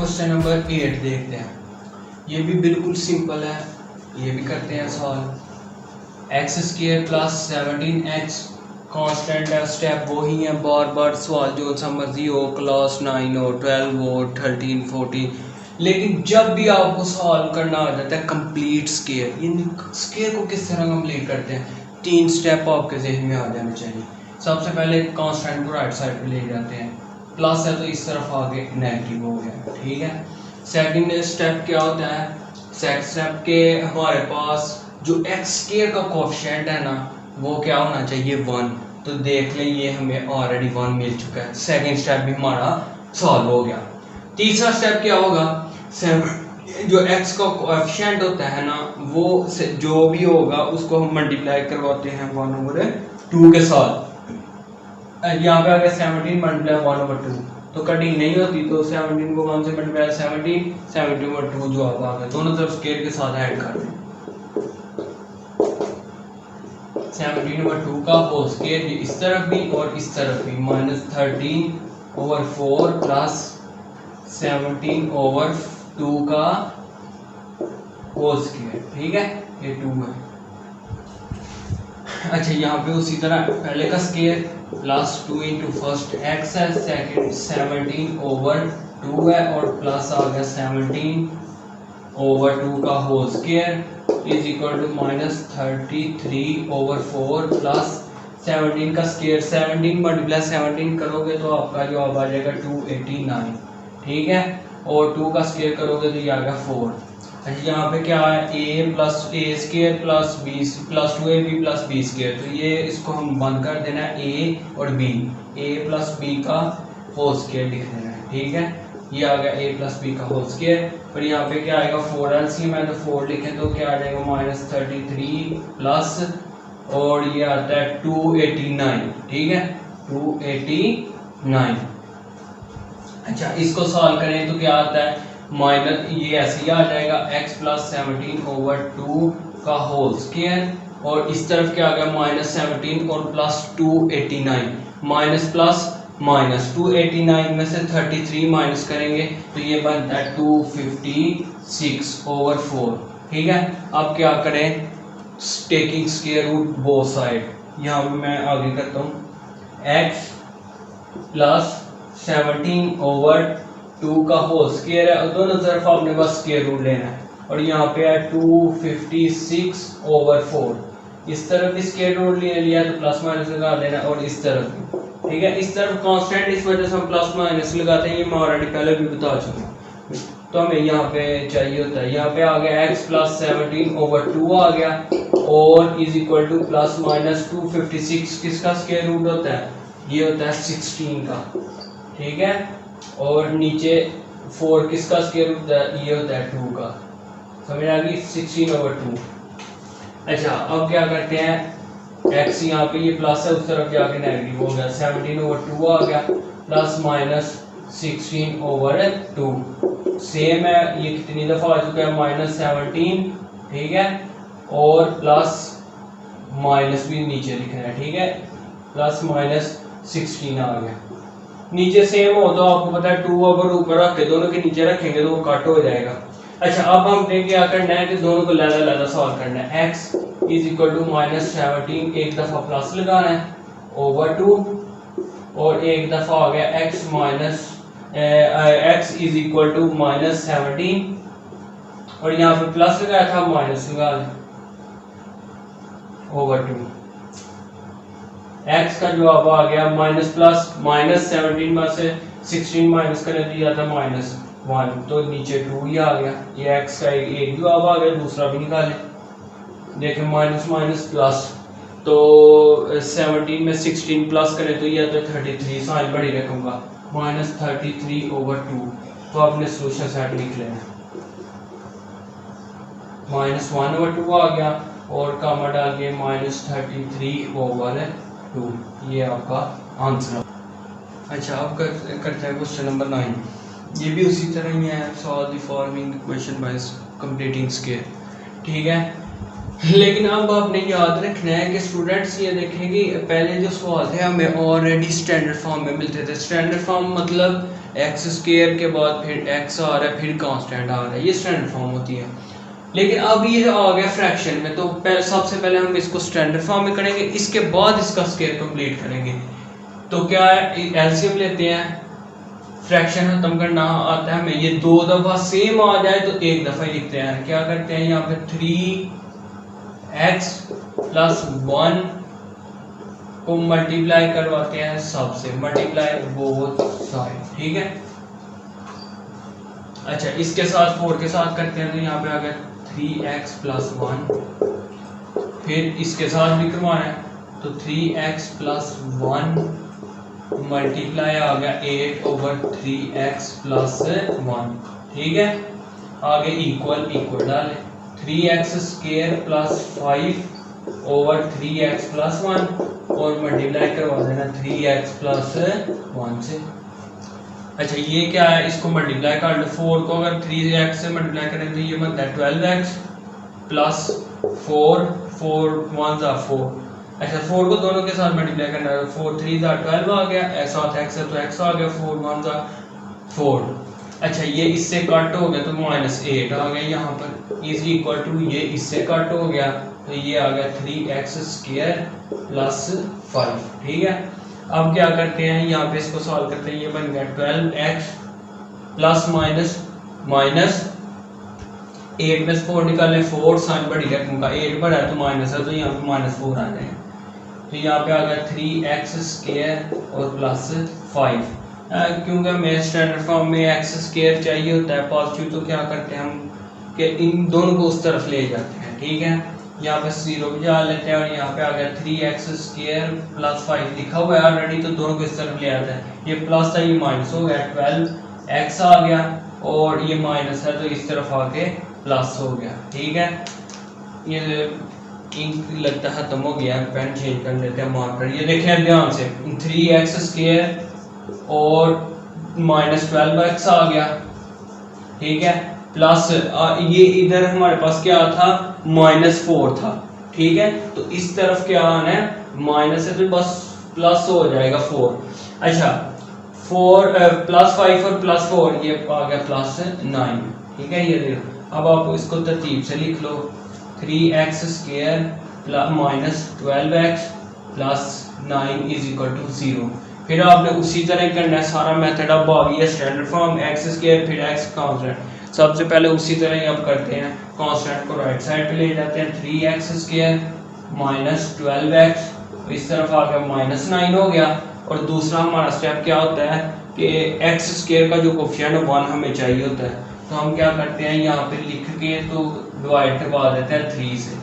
Question number 8 देखते हैं। ये भी बिल्कुल सिंपल है, ये भी करते हैं solve. X square plus 17x constant है, स्टेप वही है, बार बार सवाल जो सा मर्जी हो, क्लास 9 हो, 12 हो, 13, 14, लेकिन जब भी आपको सॉल्व करना आ जाता है कंप्लीट स्क्वायर, यानी स्क्वायर को किस तरह कंप्लीट करते हैं, 3 स्टेप आपके जहन में आ जाने चाहिए। सबसे पहले कांस्टेंट को राइट साइड पे ले जाते हैं, प्लस है तो इस तरफ आगे नेगेटिव हो गया, ठीक है। सेकंड स्टेप क्या होता है, सेकंड स्टेप के हमारे पास जो एक्स स्क्वायर का कोएफिशिएंट है ना, वो क्या होना चाहिए 1। तो देख लें ये हमें ऑलरेडी 1 मिल चुका है, सेकंड स्टेप भी हमारा सॉल्व हो गया। तीसरा स्टेप क्या होगा, जो एक्स का कोएफिशिएंट होता है ना, वो जो भी होगा उसको हम मल्टीप्लाई करवाते हैं 1/2 के साथ। यहाँ पे अगर 17 मल्टीप्लाई 1/2 तो कटिंग नहीं होती, तो 17 को 1 से मल्टीप्लाई 17/2 जो आ गया, दोनों तरफ स्क्वायर के साथ ऐड कर दें। 17/2 का होल स्क्वायर इस तरफ भी और इस तरफ भी, -13/4 प्लस 17/2 का होल स्क्वायर, ठीक है, ये 2 है। अच्छा, यहाँ पे उसी तरह पहले का square plus 2 into first x है, सेकेंड 17/2 है और प्लस आ गया 17/2 का whole square is equal to -33/4 plus 17 का स्क्वायर, 17 मल्टीप्लाई 17 करोगे तो आपका जवाब आ जाएगा 289, ठीक है, और 2 का स्क्वायर करोगे तो ये आ गया 4। यहाँ पे क्या है, a plus a square plus b plus 2ab plus b square, तो ये इसको हम बंद कर देना है a और b, a प्लस b का होल स्क्वायर लिख देना है, ठीक है। ये आ गया a प्लस b का होल स्क्वायर, और यहाँ पे क्या आएगा 4 एलसीएम है तो 4 लिखें तो क्या आ जाएगा -33 प्लस, और ये आता है 289, ठीक है, 289। अच्छा, इसको सॉल्व करें तो क्या आता है, माइनस ये ऐसे ही आ जाएगा x प्लस 17/2 का होल स्क्वायर, और इस तरफ क्या आ गया -17 और प्लस 289, माइनस प्लस माइनस 289 में से 33 माइनस करेंगे तो ये बनता है 256/4, ठीक है। अब क्या करें, taking square root both side, यहाँ पे मैं आगे करता हूँ, x प्लस 17/2 का होल स्क्वायर है और दोनों तरफ आपने बस स्क्वायर रूट लेना है, और यहाँ पे है 256/4, इस तरफ भी स्क्वायर रूट ले लिया तो प्लस माइनस लगा लेना, और इस तरफ भी, ठीक है। इस तरफ कांस्टेंट इस वजह से हम प्लस माइनस लगाते हैं, ये मैं ऑलरेडी पहले भी बता चुका हूँ, तो हमें यहाँ पे चाहिए होता है, यहाँ पे आ गया x प्लस 17/2 आ गया, और is equal to plus minus 256 किसका स्क्वायर रूट होता है, ये होता है 16 का, ठीक है, और नीचे 4 किसका स्क्वायर रूट होता है, ये होता है 2 का, समझ आ गई, 16/2। अच्छा, अब क्या करते हैं, x यहाँ पे ये प्लस है, उस तरफ जाके नेगेटिव हो गया, 17/2 आ गया प्लस माइनस 16/2, सेम है, ये कितनी दफा आ चुका है, -17, ठीक है, और प्लस माइनस भी नीचे लिखना है, ठीक है, प्लस माइनस 16 आ गया। नीचे सेम हो तो आपको पता है 2 अगर ऊपर रख के दोनों के नीचे रखेंगे तो वो कट हो जाएगा। अच्छा, अब हमने क्या करना है कि दोनों को लहदा सॉल्व करना है, x इज इक्वल टू -17 एक दफा प्लस लगाना है /2, और एक दफा आ गया x इज इक्वल टू -17, और यहाँ पे प्लस लगाया था माइनस लगा लें /2। x का जवाब आ गया माइनस प्लस -17 में से 16 माइनस करने दिया था -1, तो नीचे 2 ही आ गया, ये x का एक जवाब आ गया, दूसरा भी निकालें, देखें माइनस माइनस प्लस, तो 17 में 16 प्लस करें तो ये आता है 33, साइन बड़ी रकम का -33/2, तो आपने सोल्यूशन सेट लिख लेना, -1/2 आ गया और कामा डाल के -33/2, ये आपका आंसर। अच्छा, अब करते हैं क्वेश्चन नंबर 9। ये भी उसी तरह ही है, solve the following equation by completing square, ठीक है। लेकिन अब आपने याद रखना है कि स्टूडेंट्स ये देखें कि पहले जो सवाल थे हमें ऑलरेडी स्टैंडर्ड फॉर्म में मिलते थे। स्टैंडर्ड फॉर्म मतलब एक्स स्क्वायर के बाद फिर एक्स आ रहा है, फिर कांस्टेंट आ रहा है, ये स्टैंडर्ड फॉर्म होती है। लेकिन अब ये आ गया फ्रैक्शन में, तो सबसे पहले हम इसको स्टैंडर्ड फॉर्म में करेंगे, इसके बाद इसका स्क्वायर कंप्लीट करेंगे। तो क्या है, एलसीएम लेते हैं, फ्रैक्शन खत्म करना आता है हमें, ये 2 दफ़ा सेम आ जाए तो एक दफ़ा ही लिखते हैं। क्या करते हैं यहाँ पे 3x + 1 को मल्टीप्लाई करवाते हैं सबसे, मल्टीप्लाई बोथ साइड, ठीक है। अच्छा, इसके साथ 4 के साथ करते हैं, तो यहाँ पे आ गया 3x + 1, फिर इसके साथ भी करवाना है, तो 3x + 1 मल्टीप्लाई आ गया 8/3x + 1, ठीक है। आगे इक्वल डाले, 3x² + 5/3x + 1 और मल्टीप्लाई करवा देना 3x + 1 से। अच्छा, ये क्या है, इसको मल्टीप्लाई कर लो, 4 को अगर 3x से मल्टीप्लाई करें तो ये बनता है 12x + 4 1 = 4। अच्छा, 4 को दोनों के साथ मल्टीप्लाई करना है, 4 3 = 12 आ गया, ऐसा होता है x है तो x आ गया, 4 1 = 4। अच्छा, ये इससे कट हो गया तो -8 आ गया यहाँ पर, = ये इससे कट हो गया तो ये आ गया 3x² + 5, ठीक है। अब क्या करते हैं, यहाँ पे इसको सॉल्व करते हैं, ये बन गया 12x ± 8 में से 4 निकालें, 4 साइन बढ़ गया क्योंकि 8 बढ़ा है तो माइनस है, तो यहाँ पे -4 आ जाएगा, तो यहाँ पे आ गया 3x² और +5। क्योंकि हमें स्टैंडर्ड फॉर्म में x² चाहिए होता है पॉजिटिव, तो क्या करते हैं हम कि इन दोनों को उस तरफ ले जाते हैं, ठीक है। यहाँ पे 0 भी डाल लेते हैं और यहाँ पे आ गया 3x² + 5 लिखा हुआ है ऑलरेडी, तो दोनों को इस तरफ ले आता है, ये प्लस था ये माइनस हो गया, 12x आ गया और ये माइनस है तो इस तरफ आके प्लस हो गया, ठीक है। ये इंक लगता है खत्म हो गया, पेन चेंज कर लेते हैं, मार्कर। ये देखें ध्यान से, 3x² और -12x आ गया, ठीक है, प्लस ये इधर हमारे पास क्या था, -4 था, ठीक है। तो इस तरफ क्या आना है, माइनस है तो बस प्लस हो जाएगा 4। अच्छा, 4 +5 और +4 ये आ गया +9, ठीक है। ये देखो, अब आप इसको तरतीब से लिख लो, 3x² -12x + 9 = 0। फिर आपने उसी तरह करना है सारा मेथड। अब आ गया स्टैंडर्ड फॉर्म, x² फिर x कांस्टेंट। सबसे पहले उसी तरह ही अब करते हैं, कांस्टेंट को राइट साइड पे ले जाते हैं, 3x² -12x, इस तरफ आ गया -9 हो गया। और दूसरा हमारा स्टेप क्या होता है कि x² का जो कोफिशिएंट है 1 हमें चाहिए होता है, तो हम क्या करते हैं, यहाँ पे लिख के तो डिवाइड करवा देते हैं 3 से,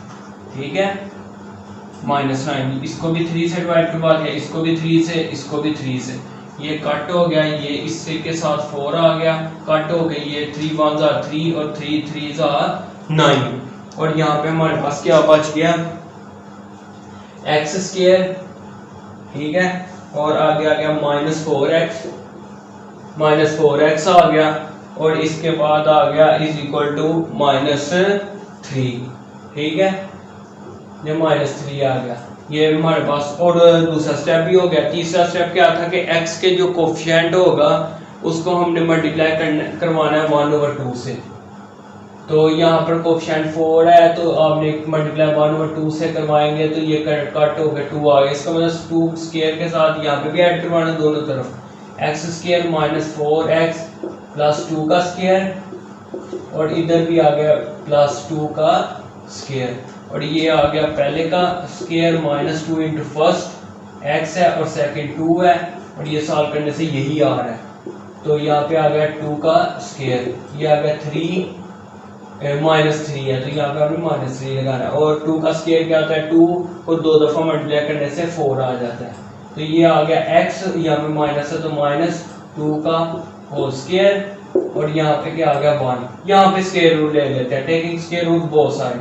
ठीक है। -9 इसको भी 3 से डिवाइड करवा दिया, इसको भी 3 से, इसको भी 3 से, ये कट हो गया, ये इससे के साथ 4 आ गया, कट हो गई, ये 3 1 = 3 और 3 3 = 9। और यहाँ पे हमारे पास क्या बच गया, x², ठीक है, और आगे आ गया -4x आ गया, और इसके बाद आ गया =-3, ठीक है, ये -3 आ गया, ये हमारे पास। और दूसरा स्टेप भी हो गया। तीसरा स्टेप क्या था कि x के जो कोफिशिएंट होगा उसको हमने मल्टीप्लाई करवाना है 1/2 से। तो यहाँ पर कोफिशिएंट 4 है तो आपने मल्टीप्लाई 1/2 से करवाएंगे तो ये कट हो गया 2 आ गया, इसका मतलब 2 स्क्वायर के साथ यहाँ पे भी ऐड करवाना दोनों तरफ, x² -4x + 2 का स्क्वायर और इधर भी आ गया +2 का स्क्वायर, और ये आ गया पहले का स्क्वायर -2 × फर्स्ट x है और सेकंड 2 है, और ये सॉल्व करने से यही आ रहा है, तो यहाँ पे आ गया 2 का स्क्वायर, ये आ गया 3 -3 है तो यहाँ पे आपने -3 लगाना है, और 2 का स्क्वायर क्या होता है, 2 को 2 दफ़ा मल्टीप्लाई करने से 4 आ जाता है, तो ये आ गया x, यहाँ पे माइनस है तो -2 का होल स्क्वायर, और यहाँ पे क्या आ गया 1, यहाँ पे स्क्वायर रूट ले लेते हैं, taking square root both side,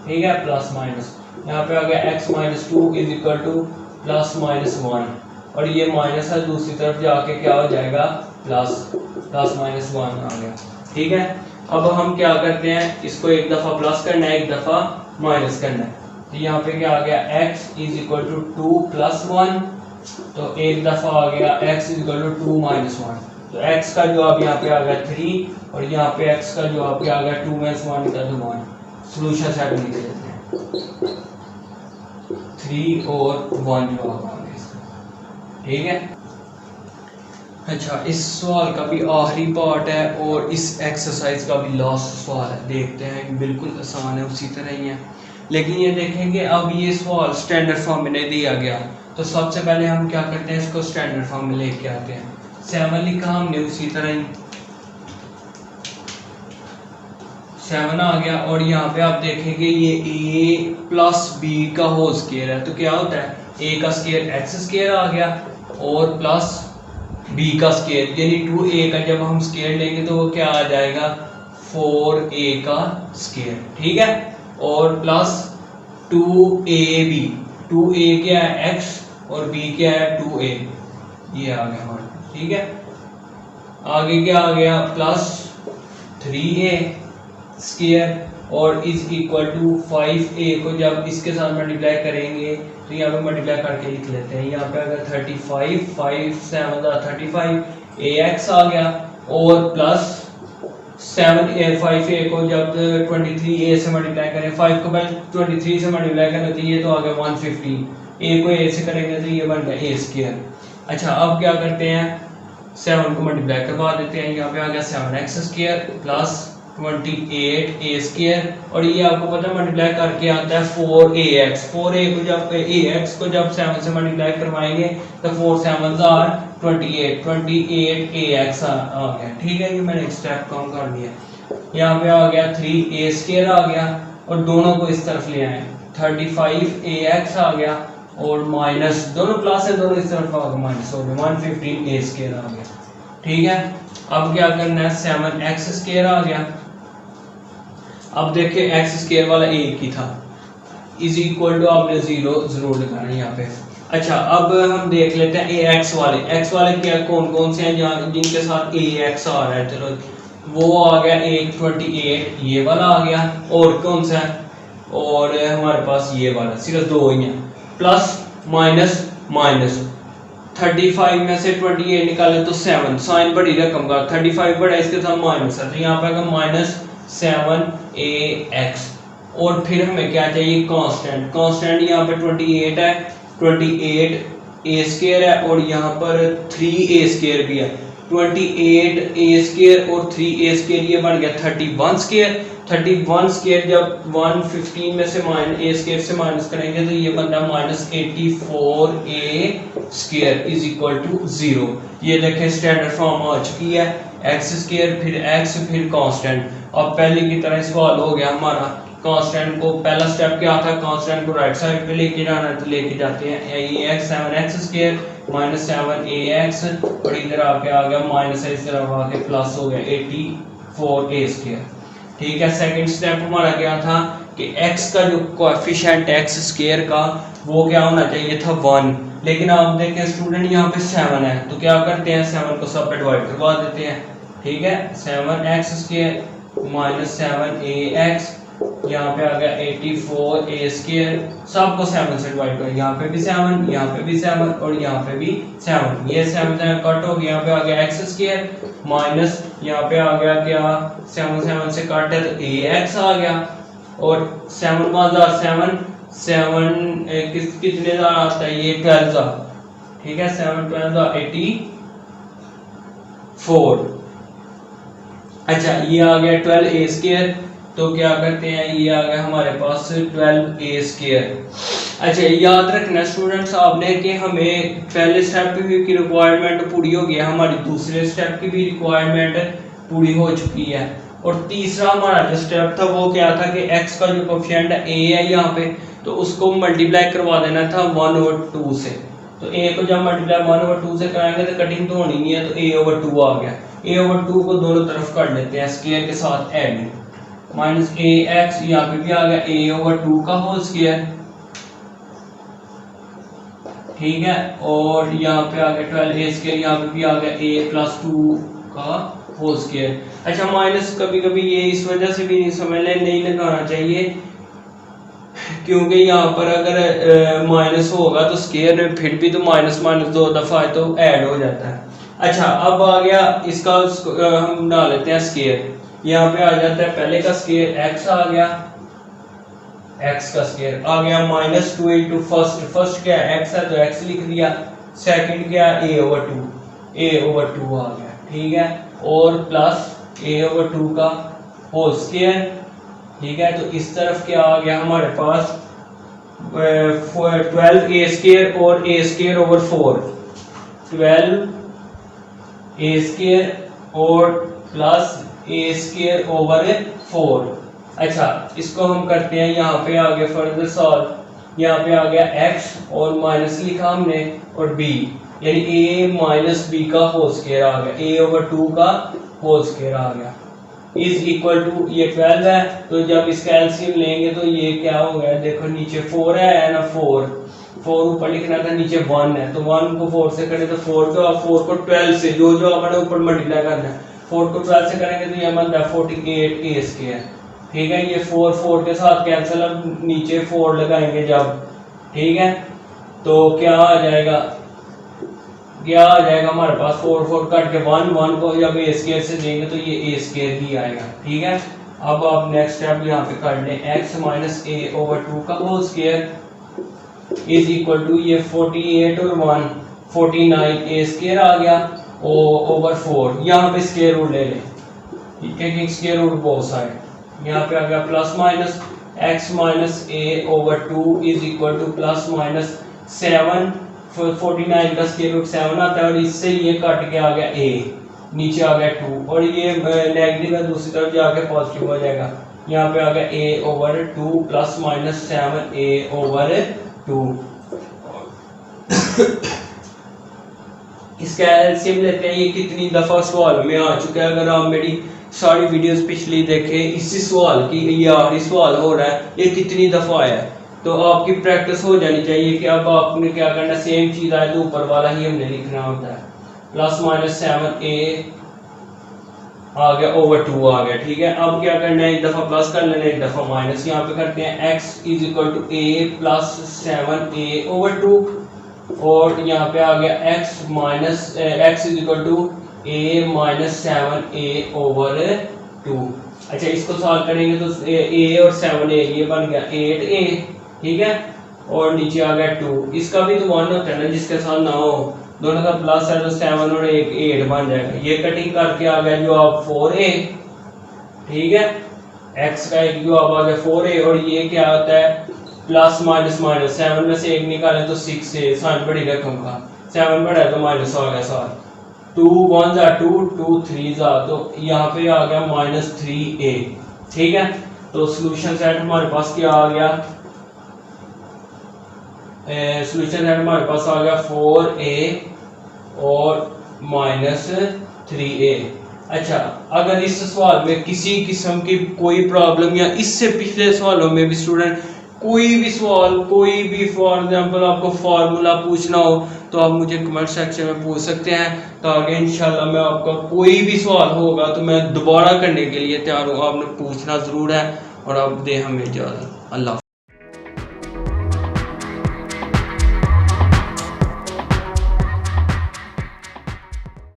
ठीक है, प्लस माइनस, यहाँ पे आ गया x - 2 = +-1, और ये माइनस है दूसरी तरफ जाके क्या हो जाएगा +-1 आ गया, ठीक है। अब हम क्या करते हैं, इसको एक दफ़ा प्लस करना है, एक दफ़ा माइनस करना है, तो यहाँ पे क्या आ गया x = 2 + 1, तो एक दफ़ा आ गया x = 2 - 1, तो x का जवाब यहाँ पे आ गया 3 और यहाँ पे x का जवाब क्या आ गया 2 में 1 का तो 1। सोल्यूशन सेट लिख देते हैं 3 और 1 जवाब आ गया इसका। ठीक है। अच्छा, इस सवाल का भी आखिरी पार्ट है और इस एक्सरसाइज का भी लास्ट सवाल है। देखते हैं, बिल्कुल आसान है, उसी तरह ही है, लेकिन ये देखेंगे अब ये सवाल स्टैंडर्ड फॉर्म में नहीं दिया गया, तो सबसे पहले हम क्या करते हैं, इसको स्टैंडर्ड फॉर्म में लेके आते हैं। 7 लिखा हमने, उसी तरह ही 7 आ गया और यहाँ पे आप देखेंगे ये a प्लस b का होल स्क्वायर है, तो क्या होता है a का स्क्वायर x स्क्वायर आ गया और प्लस b का स्क्वायर, यानी 2a का जब हम स्क्वायर लेंगे तो वो क्या आ जाएगा 4a का स्क्वायर। ठीक है। और प्लस 2ab, 2a क्या है x और b क्या है 2a, ये आ गया हमारा। ठीक है। आगे क्या आ गया प्लस 3a स्क्वायर और इज इक्वल टू 5a को जब इसके साथ मल्टीप्लाई करेंगे तो यहाँ पे मल्टीप्लाई करके लिख लेते हैं। यहाँ पे अगर 35 5 7 35 ax आ गया और प्लस 7a 5a को जब 23a से मल्टीप्लाई करें, 5 को पहले 23 से मल्टीप्लाई करें तो ये तो आ गया 150, a को a से करेंगे तो ये बन गया a स्क्वायर। अच्छा, अब क्या करते हैं 7 को मल्टीप्लाई करवा देते हैं। यहाँ पे आ गया 7x square plus 28a square और ये आपको पता है मल्टीप्लाई करके आता है 4ax, 4a को जब ax को जब 7 से मल्टीप्लाई करवाएंगे तो 4 7 are 28 28ax आ गया। ठीक है, ये मैंने स्टेप कम कर दिया। यहाँ पे आ गया 3a स्क्वायर आ गया और दोनों को इस तरफ ले आए, 35ax आ गया और माइनस दोनों प्लस है, दोनों इस तरफ आ गया माइनस हो गया 115a स्क्वायर आ गया। ठीक है। अब क्या करना है 7x स्क्वायर आ गया। अब देखिए x स्क्वायर वाला एक ही था, इज इक्वल टू आपने 0 जरूर लगाना है यहाँ पे। अच्छा, अब हम देख लेते हैं ax वाले, x वाले क्या कौन कौन से हैं जहाँ जिनके साथ ax आ रहा है। चलो वो आ गया 28, ये वाला आ गया और कौन सा है, और हमारे पास ये वाला, सिर्फ 2 ही हैं। प्लस माइनस माइनस 35 में से 28 निकाले तो 7, साइन बड़ी रकम का 35 बड़ा, इसके साथ माइनस है तो यहाँ पे आएगा माइनस 7ax और फिर हमें क्या चाहिए कांस्टेंट। कांस्टेंट यहाँ पे 28 है, 28a स्क्वायर है और यहाँ पर 3a स्क्वायर भी है। 28a स्क्वायर और 3a स्क्वायर ये बन गया 31 स्क्वायर। 31 स्क्वायर जब 115 में से a स्क्वायर से माइनस करेंगे तो ये बनता है minus 84a square is equal to 0। ये देखें स्टैंडर्ड फॉर्म आ चुकी है, x स्क्वायर फिर x फिर कांस्टेंट। अब पहले की तरह सवाल हो गया हमारा, कांस्टेंट को पहला स्टेप क्या था, कांस्टेंट को राइट साइड पे लेके जाना है तो लेके जाते हैं ax 7x square minus 7ax और इधर आके आ गया माइनस, इस तरफ आके प्लस हो गया 84a स्क्वायर। ठीक है। सेकंड स्टेप हमारा क्या था कि x का जो कोएफिशिएंट x स्क्वायर का वो क्या होना चाहिए था 1, लेकिन आप देखें स्टूडेंट यहाँ पे 7 है तो क्या करते हैं 7 को सब पे डिवाइड करवा देते हैं। ठीक है, 7x स्क्वायर माइनस 7ax, यहाँ पे आ गया 84a स्क्वायर, सबको 7 से डिवाइड करें, यहाँ पे भी 7 यहाँ पे भी 7 और यहाँ पे भी 7, ये 7 कट हो गया, यहाँ पे आ गया x स्क्वायर माइनस यहाँ पे आ गया क्या 7 से कट है तो ax आ गया और 7 कितने आता है ये 12। ठीक है, 7 12 84। अच्छा, ये आ गया 12a स्क्वायर तो क्या करते हैं ये आ गया हमारे पास 12a स्क्वायर। अच्छा, याद रखना स्टूडेंट्स आपने कि हमें पहले स्टेप की रिक्वायरमेंट पूरी हो गई है, हमारी दूसरे स्टेप की भी रिक्वायरमेंट पूरी हो चुकी है और तीसरा हमारा जो स्टेप था वो क्या था कि x का जो कोएफिशिएंट है a है यहाँ पे तो उसको मल्टीप्लाई करवा देना था 1/2 से। तो a को जब मल्टीप्लाई 1/2 से कराएंगे तो कटिंग तो होनी नहीं है तो a/2 आ गया। a/2 को दोनों तरफ कर लेते हैं स्क्वायर के साथ ऐड, माइनस ax यहाँ पे भी आ गया a/2 का होल स्क्वायर। ठीक है, और यहाँ पे आ गया 12a स्क्वायर, यहाँ पे भी आ गया a + 2 का होल स्क्वायर। अच्छा, माइनस कभी कभी ये इस वजह से भी समझ लें नहीं लगाना चाहिए क्योंकि यहाँ पर अगर माइनस होगा तो स्क्वायर में फिर भी तो माइनस 2 दफा है तो ऐड हो जाता है। अच्छा अब आ गया इसका हम डाल लेते हैं स्केयर। यहाँ पे आ जाता है पहले का स्केयर x आ गया, x का स्केयर आ गया -2 इंटू फर्स्ट क्या है x है तो x लिख दिया, सेकंड क्या है a ओवर 2 आ गया, ठीक है, और प्लस a ओवर 2 का होल स्केयर, ठीक है। तो इस तरफ क्या आ गया हमारे पास 12a स्केयर और a square over 4, 12a square और प्लस a स्केयर ओवर 4। अच्छा इसको हम करते हैं, यहाँ पे आ गया फर्दर सॉल्व, यहाँ पे आ गया x और माइनस लिखा हमने और b, यानी a माइनस b का होल स्केयर आ गया, a ओवर 2 का होल स्केयर आ गया, इज इक्वल टू ये 12 है, तो जब इसका एलसीएम लेंगे तो ये क्या हो गया, देखो नीचे 4 है ना, 4 ऊपर लिखना था, नीचे 1 है, तो 1 को 4 से करें तो 4 को, अब 4 को 12 से जो जो अपने ऊपर मल्टीप्लाई करना है, 4 को 12 से करेंगे तो ये बनता है 48 a स्क्वायर, ठीक है। ये 4 के साथ कैंसिल, अब नीचे 4 लगाएंगे जब, ठीक है, तो क्या आ जाएगा, हमारे पास 4 कट के 1 को जब ए स्क्वायर से देंगे तो ये ए स्क्वायर ही आएगा, ठीक है। अब आप नेक्स्ट स्टेप यहाँ पे कर लें, x माइनस a ओवर 2 का whole square is equal to ये 48 और 1 49 a स्क्वायर आ गया ओवर 4, यहाँ पे स्क्वायर रूट ले लें, taking square root both side, यहाँ पे आ गया plus minus x minus a over 2 is equal to plus minus 7, 49 का स्क्वायर रूट 7 आता है और इससे ये कट के आ गया a, नीचे आ गया 2 और ये नेगेटिव है, दूसरी तरफ जाके पॉजिटिव हो जाएगा, यहाँ पे आ गया a over 2 plus minus 7a over 2। इसका एलसीएम लेते हैं, ये कितनी दफा सवाल में आ चुका है, अगर आप मेरी सारी वीडियोस पिछली देखें, इसी सवाल की ये आखिरी सवाल हो रहा है, ये कितनी दफा आया है, तो आपकी प्रैक्टिस हो जानी चाहिए कि अब आपने क्या करना, सेम चीज आए तो ऊपर वाला ही हमने लिखना होता है, प्लस माइनस 7a आ गया ओवर 2 आ गया, ठीक है। अब क्या करना है, एक दफा प्लस कर लेना, एक दफा माइनस, यहाँ पे करते हैं x is equal to a plus 7a over 2 और यहाँ पे आ गया x is equal to a minus 7a over 2। अच्छा इसको सॉल्व करेंगे तो a और 7a ये बन गया 8a, ठीक है, और नीचे आ गया 2, इसका भी तो 1 होता है ना, जिसके साथ ना हो, दोनों का प्लस है तो 7 और 8 बन जाएगा, ये कटिंग करके आ गया जो आप 4a, ठीक है, x का एक जो आप आ गया 4a और ये क्या होता है प्लस माइनस माइनस, 7 में से 1 निकालें तो 6a, साइन बड़ी रकम का 7 बड़ा है तो माइनस आ गया साथ, 2 1 जा 2 2 3 जा, तो यहाँ पे आ गया -3a, ठीक है। तो सॉल्यूशन सेट हमारे पास क्या आ गया, सॉल्यूशन सेट हमारे पास आ गया 4a और -3a। अच्छा अगर इस सवाल में किसी किस्म की कोई प्रॉब्लम या इससे पिछले सवालों में भी स्टूडेंट कोई भी सवाल, कोई भी फॉर एग्जांपल आपको फार्मूला पूछना हो तो आप मुझे कमेंट सेक्शन में पूछ सकते हैं, तो आगे इंशाल्लाह मैं आपका कोई भी सवाल होगा तो मैं दोबारा करने के लिए तैयार हूँ, आपने पूछना ज़रूर है। और आप दे हमें इजाज़त, अल्लाह।